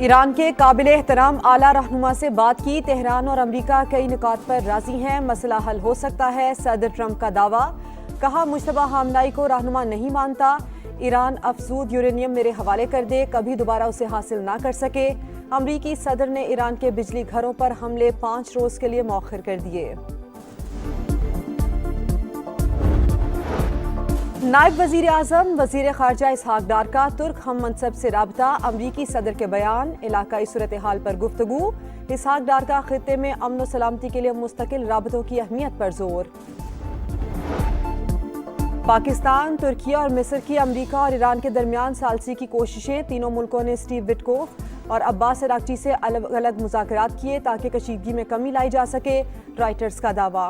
Iran के काबिल एहतराम आला रहनुमा से बात की। तेहरान और अमरीका कई नुकात पर राजी हैं। मसला हल हो सकता है, सदर ट्रंप का दावा। कहा मुश्तबा हमलाई को रहनुमा नहीं मानता। ईरान अफसूद यूरेनियम मेरे हवाले कर दे, कभी दोबारा उसे हासिल ना कर सके। अमरीकी सदर ने ईरान के बिजली घरों पर हमले 5 रोज के लिए मौखर कर दिए। नायब वजीर आजम वजीर खारजा इसहाक डार का तुर्क हम मनसब से राबता। अमरीकी सदर के बयान, इलाकाई सूरत हाल पर गुफ्तगू। इसहाक डार का खित्ते में अमन व सलामती के लिए मुस्तकिल राबतों की अहमियत पर जोर। पाकिस्तान, तुर्की और मिस्र की अमरीका और ईरान के दरमियान सालसी की कोशिशें। तीनों मुल्कों ने स्टीव विटकोफ और अब्बास अरागची से अलग अलग मुज़ाकरात किए ताकि कशीदगी में कमी लाई जा सके। रॉयटर्स का दावा।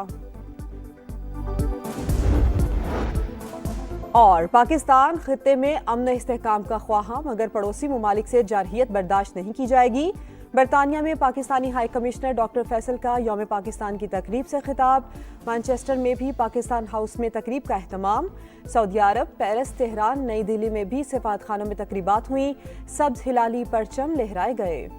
और पाकिस्तान खित्ते में अमन इस्तेहकाम का ख्वाहा, मगर पड़ोसी ममालिक से जारहियत बर्दाश्त नहीं की जाएगी। बरतानिया में Pakistani high commissioner doctor Faisal का यौम पाकिस्तान की तकरीब से खिताब। मैनचेस्टर में भी पाकिस्तान हाउस में तकरीब का एहतमाम। सऊदी अरब, पेरिस, तेहरान, नई दिल्ली में भी सिफात खानों में तकरीबात हुई। सब्ज हिलाली परचम लहराए गए।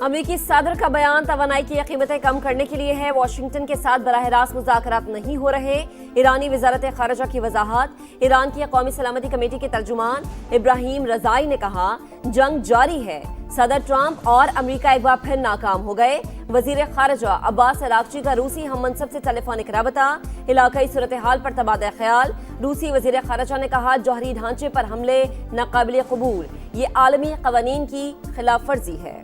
अमेरिकी सदर का बयान, तवानाई की कीमतें कम करने के लिए है। वाशिंगटन के साथ बराह रास्त मुज़ाकरात नहीं हो रहे। ईरानी वज़ारत ख़ारिजा की वजाहत। ईरान की कौमी सलामती कमेटी के तर्जुमान इब्राहिम रज़ाई ने कहा जंग जारी है। सदर ट्रंप और अमेरिका एक बार फिर नाकाम हो गए। वजीर ख़ारिजा अब्बास अरागची का रूसी हम मनसब से टेलीफोनिक रबता। इलाकाई सूरत हाल पर तबादला ख्याल। रूसी वजीर ख़ारिजा ने कहा जौहरी ढांचे पर हमले नाकाबिल कबूल, ये आलमी क़वानीन की खिलाफ वर्जी है।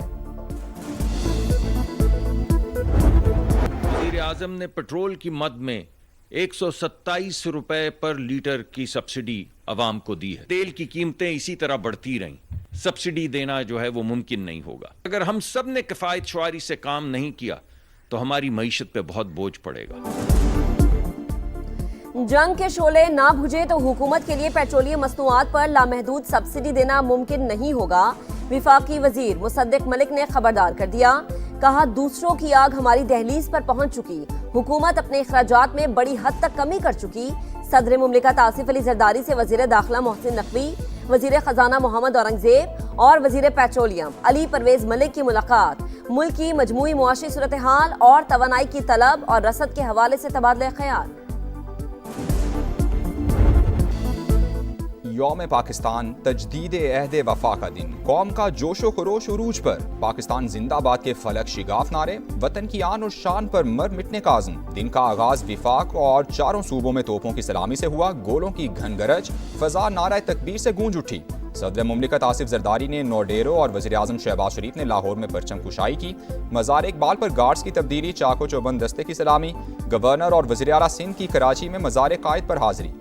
वज़ीर आज़म ने पेट्रोल की मद में 127 रुपए पर लीटर की सब्सिडी अवाम को दी है। तेल की कीमतें इसी तरह बढ़ती रहीं, सब्सिडी देना जो है वो मुमकिन नहीं होगा। अगर हम सब ने किफायत शुमारी से काम नहीं किया तो हमारी मईशत पे बहुत बोझ पड़ेगा। जंग के शोले ना बुझे तो हुकूमत के लिए पेट्रोलियम मसनूआत पर लामहदूद सब्सिडी देना मुमकिन नहीं होगा। विफाकी वजीर मुसद्दिक मलिक ने खबरदार कर दिया। कहा दूसरों की आग हमारी दहलीज पर पहुंच चुकी, हुकूमत अपने अखराजात में बड़ी हद तक कमी कर चुकी। सदर मुमलिकत आसिफ अली जरदारी से वजीर दाखिला मोहसिन नकवी, वजीर खजाना मोहम्मद औरंगजेब और वजीर पेट्रोलियम अली परवेज मलिक की मुलाकात। मुल्क की मजमूई मुआशी सूरत हाल और तवानाई की तलब और रसद के हवाले से तबादला ख्याल। यौम पाकिस्तान, तजदीद अहद वफा का दिन। कौम का जोशो खरोश उरूज पर। पाकिस्तान जिंदाबाद के फलक शिगाफ नारे, वतन की आन और शान पर मर मिटने का आज़म। दिन का आगाज विफाक और चारों सूबों में तोपों की सलामी से हुआ। गोलों की घन गरज, फजा नारा तकबीर से गूंज उठी। सदर मुमलिकत आसिफ जरदारी ने नौडेरो और वज़ीर आज़म शहबाज शरीफ ने लाहौर में परचम कुशाई की। मज़ार इकबाल पर गार्ड्स की तब्दीली, चाको चौबंद दस्ते की सलामी। गवर्नर और वज़ीर आला सिंध की कराची में मज़ार कायद पर हाजिरी।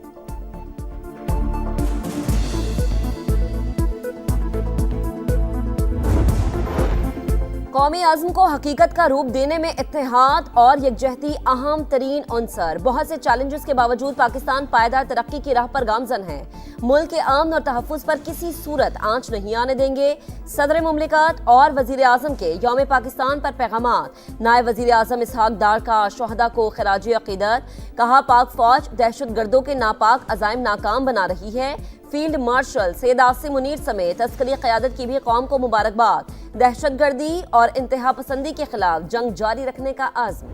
कौमी आज़म को हकीकत का रूप देने में इत्तेहाद और यकजहती अहम तरीन अंसर। बहुत से चैलेंजेस के बावजूद पाकिस्तान पायदार तरक्की की राह पर गामजन है। मुल्क के अमन और तहफ़्फ़ुज़ पर किसी सूरत आंच नहीं आने देंगे। सदर मुमलिकत और वज़ीर आज़म के यौम पाकिस्तान पर पैगामात। नायब वज़ीर आज़म इसहाक डार का शोहदा को खिराजी अक़ीदत। कहा पाक फ़ौज दहशतगर्दों के नापाक अज़ाइम नाकाम बना रही है। फील्ड मार्शल सैयद आसिम मुनीर समेत अस्करी क़यादत की भी कौम को मुबारकबाद। दहशतगर्दी और इंतहा पसंदी के खिलाफ जंग जारी रखने का आज़म।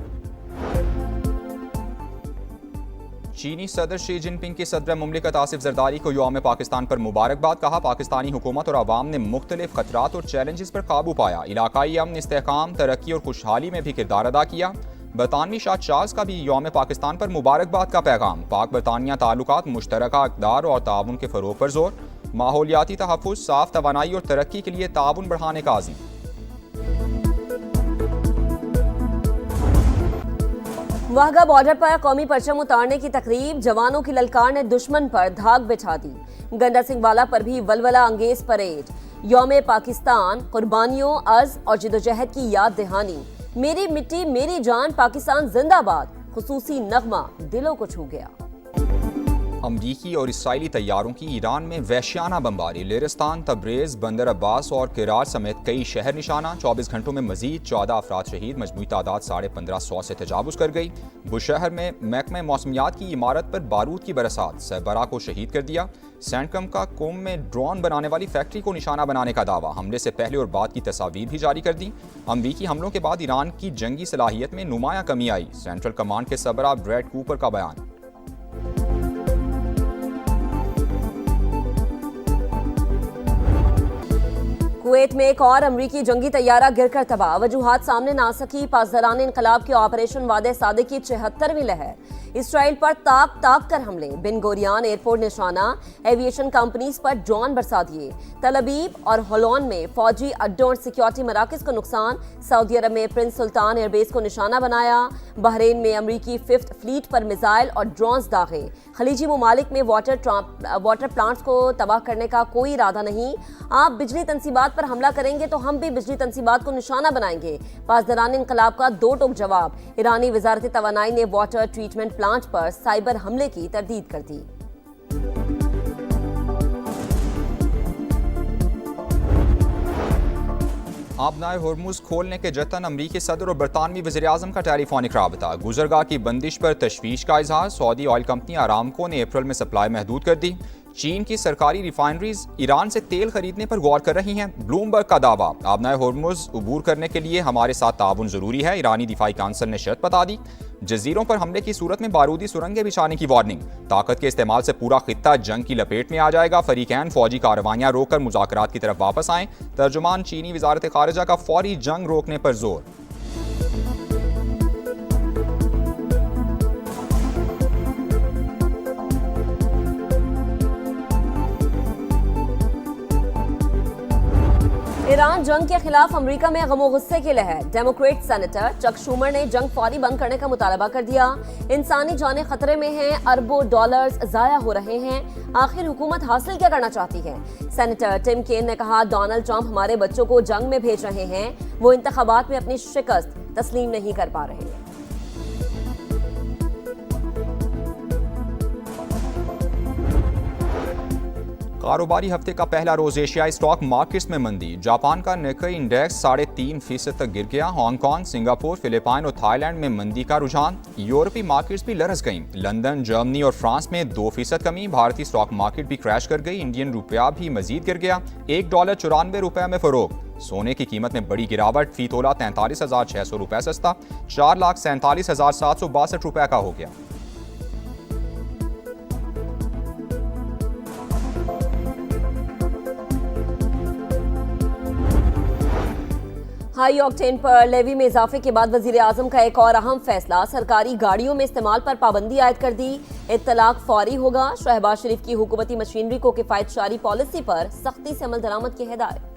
चीनी सदर शी जिनपिंग के सदर मुमलिकत आसिफ जरदारी को यौम पाकिस्तान पर मुबारकबाद। कहा पाकिस्तानी हुकूमत और आवाम ने मुख्तलिफ खतरात और चैलेंजेस पर काबू पाया। इलाकाई अमन, इस्तेहकाम, तरक्की और खुशहाली में भी किरदार अदा किया। बरतानवी शाह चार्ल्स का भी यौम पाकिस्तान पर मुबारकबाद का पैगाम। पाक बरतानिया ताल्लुकात, मुश्तरका इक़दार और ताउन के फ़रोग़ पर जोर। माहौलियाती तहफ़्फ़ुज़, साफ तवानाई और तरक्की के लिए ताउन बढ़ाने का आज़म। वाहगा बॉर्डर पर कौमी परचम उतारने की तकरीब। जवानों की ललकार ने दुश्मन पर धाक बिछा दी। गंडा सिंह वाला पर भी वलवला अंगेज परेड। यौम पाकिस्तान, कुर्बानियों, अज़्म और जिदोजहद की याद दहानी। मेरी मिट्टी मेरी जान, पाकिस्तान जिंदाबाद। खुसूसी नगमा दिलों को छू गया। अमरीकी और इसराइली तैयारों की ईरान में वहशियाना बमबारी, लिरिस्तान, तब्रेज़, बंदर अब्बास और किरार समेत कई शहर निशाना। 24 घंटों में मजीद 14 अफराद शहीद, मजमूई तादाद 1550 से तजावुज़ कर गई। बुशहर में महकमा मौसमियात की इमारत पर बारूद की बरसात, सरबराह को शहीद कर दिया। सैंडकम का कोम में ड्रोन बनाने वाली फैक्ट्री को निशाना बनाने का दावा, हमले से पहले और बाद की तस्वीर भी जारी कर दी। अमरीकी हमलों के बाद ईरान की जंगी सलाहियत में नुमाया कमी आई, सेंट्रल कमांड के सरबराह ब्रैड कूपर का बयान। कुवैत में एक और अमरीकी जंगी तैयारा गिरकर तबाह, वजूहात सामने ना आ सकी। पासदारान इनकलाब के ऑपरेशन वादे सादे की 76वीं लहर, इसराइल पर ताक ताक कर हमले, बिन गोरियान एयरपोर्ट निशाना, एविएशन कंपनीज पर ड्रोन बरसा दिए। तल अबीब और होलोन में फौजी अड्डों और सिक्योरिटी मराकज को नुकसान, सऊदी अरब में प्रिंस सुल्तान एयरबेस को निशाना बनाया। बहरीन में अमरीकी 5th फ्लीट पर मिसाइल और ड्रोन्स दागे। खलीजी ममालिक में वाटर प्लांट्स को तबाह करने का कोई इरादा नहीं। आप बिजली तंसीबात पर हमला करेंगे तो हम भी बिजली तंसीबात को निशाना बनाएंगे। पासदारान इनकलाब का दो टोक जवाब, ईरानी वजारत तवानाई ने वाटर ट्रीटमेंट प्लांट पर साइबर हमले की तरदीद कर दी। आबनाए होर्मुज खोलने के जतन, अमरीकी सदर और बरतानवी वज़ीर-ए-आज़म का टेलीफोनिक राबता, गुजरगाह की बंदिश पर तशवीश का इजहार। सऊदी ऑयल कंपनी आरामको ने अप्रैल में सप्लाई महदूद कर दी। चीन की सरकारी रिफाइनरीज ईरान से तेल खरीदने पर गौर कर रही हैं, ब्लूमबर्ग का दावा। आबनाए होर्मुज अबूर करने के लिए हमारे साथ ताउन जरूरी है, ईरानी दिफाई काउंसिल ने शर्त बता दी। जजीरों पर हमले की सूरत में बारूदी सुरंगें बिछाने की वार्निंग, ताकत के इस्तेमाल से पूरा खित्ता जंग की लपेट में आ जाएगा। फरीकैन फौजी कार्रवाइयां रोककर मुज़ाकरात की तरफ वापस आएं। तर्जुमान चीनी वजारत खारिजा का फौरी जंग रोकने पर जोर। ईरान जंग के खिलाफ अमेरिका में गमो गुस्से की लहर, डेमोक्रेट सेनेटर चक शूमर ने जंग फौरी बंद करने का मुतालबा कर दिया। इंसानी जानें खतरे में हैं, अरबों डॉलर्स जाया हो रहे हैं, आखिर हुकूमत हासिल क्या करना चाहती है। सेनेटर टिम केन ने कहा, डोनाल्ड ट्रंप हमारे बच्चों को जंग में भेज रहे हैं, वो इंतखाबात में अपनी शिकस्त तस्लीम नहीं कर पा रहे हैं। कारोबारी हफ्ते का पहला रोज एशियाई स्टॉक मार्केट्स में मंदी, जापान का निक्केई इंडेक्स 3.5% तक गिर गया। हांगकांग, सिंगापुर, फिलिपाइन और थाईलैंड में मंदी का रुझान। यूरोपीय मार्केट्स भी लरस गईं, लंदन, जर्मनी और फ्रांस में 2% कमी। भारतीय स्टॉक मार्केट भी क्रैश कर गई, इंडियन रुपया भी मजीद गिर गया। $1 94 रुपए में फरोख्त। सोने की कीमत में बड़ी गिरावट, फी तोला 43,600 रुपए सस्ता, 4,47,762 रुपए का हो गया। हाई ऑक्टेन पर लेवी में इजाफे के बाद वजीर आजम का एक और अहम फैसला, सरकारी गाड़ियों में इस्तेमाल पर पाबंदी आयद कर दी। इत्तलाक फौरी होगा। शहबाज शरीफ की हुकूमती मशीनरी को किफायतशारी पॉलिसी पर सख्ती से अमल दरामद की हिदायत।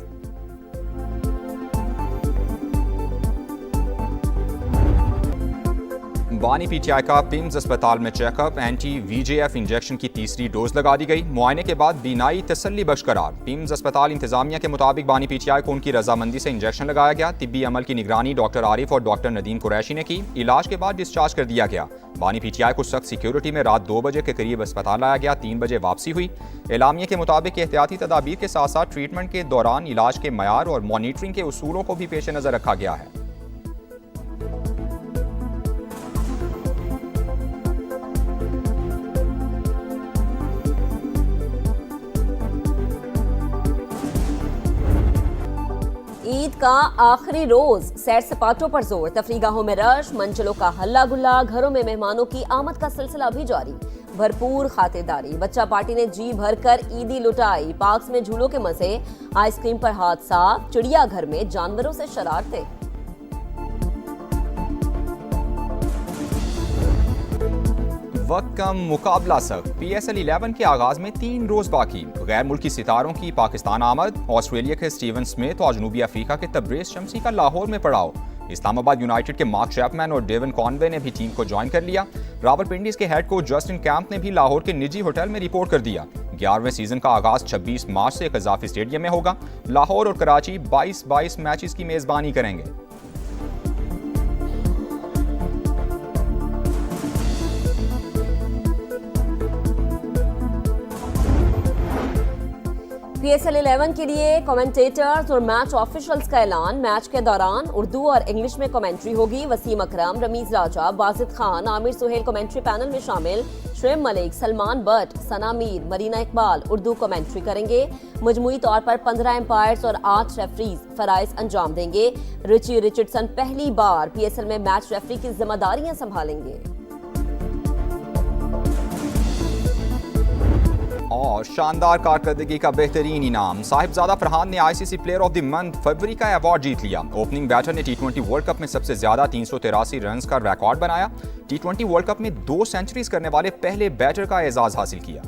बानी पीटीआई का पिम्स अस्पताल में चेकअप, एंटी VJF इंजेक्शन की तीसरी डोज लगा दी गई। मुआयने के बाद बीनाई तसल्ली बख्श करार। पिम्स अस्पताल इंतजामिया के मुताबिक बानी पीटीआई को उनकी रजामंदी से इंजेक्शन लगाया गया। तिब्बी अमल की निगरानी डॉक्टर आरिफ और डॉक्टर नदीम कुरैशी ने की। इलाज के बाद डिस्चार्ज कर दिया गया। बानी पीटीआई को सख्त सिक्योरिटी में रात 2 बजे के करीब अस्पताल लाया गया। 3 बजे वापसी हुई। एलामिया के मुताबिक एहतियाती तदाबीर के साथ साथ ट्रीटमेंट के दौरान इलाज के मयार और मॉनिटरिंग के उसूलों को भी पेश नजर रखा गया है। ईद का आखिरी रोज, सैर सपाटों पर जोर, तफरीगाहों में रश, मंजिलों का हल्ला गुल्ला, घरों में मेहमानों की आमद का सिलसिला भी जारी। भरपूर खातिरदारी, बच्चा पार्टी ने जी भरकर ईदी लुटाई। पार्क्स में झूलों के मजे, आइसक्रीम पर हाथ साफ, चिड़ियाघर में जानवरों से शरारतें। वक्त कम, मुकाबला सख्त। PSL 11 के आगाज में 3 रोज बाकी। गैर मुल्की सितारों की पाकिस्तान आमद। ऑस्ट्रेलिया के स्टीवन स्मिथ और जनूबी अफ्रीका के तब्रेज़ शम्सी का लाहौर में पड़ाव। इस्लामाबाद यूनाइटेड के मार्क चैपमैन और डेवन कॉनवे ने भी टीम को ज्वाइन कर लिया। रावलपिंडीज के हेड कोच जस्टिन कैंप ने भी लाहौर के निजी होटल में रिपोर्ट कर दिया। 11वें सीजन का आगाज 26 मार्च से कज़ाफी स्टेडियम में होगा। लाहौर और कराची 22-22 मैचेस की मेजबानी करेंगे। PSL 11 के लिए कमेंटेटर्स और मैच ऑफिशियल्स का ऐलान। मैच के दौरान उर्दू और इंग्लिश में कमेंट्री होगी। वसीम अकरम, रमीज राजा, बाजिद खान, आमिर सुहेल कमेंट्री पैनल में शामिल। Shoaib Malik, Salman but, Sana Mir, Marina Iqbal Urdu commentary करेंगे। मजमूई तौर पर 15 एम्पायर्स और 8 रेफरीज फराइज अंजाम देंगे। रिची रिचर्डसन पहली बार PSL में मैच रेफरी की जिम्मेदारियां संभालेंगे। और शानदार कारकर्दगी का बेहतरीन इनाम, साहिबजादा फरहान ने ICC player of the month फरवरी का अवार्ड जीत लिया। ओपनिंग बैटर ने T20 वर्ल्ड कप में सबसे ज्यादा 383 रन का रिकॉर्ड बनाया। T20 वर्ल्ड कप में 2 सेंचुरीज करने वाले पहले बैटर का एजाज हासिल किया।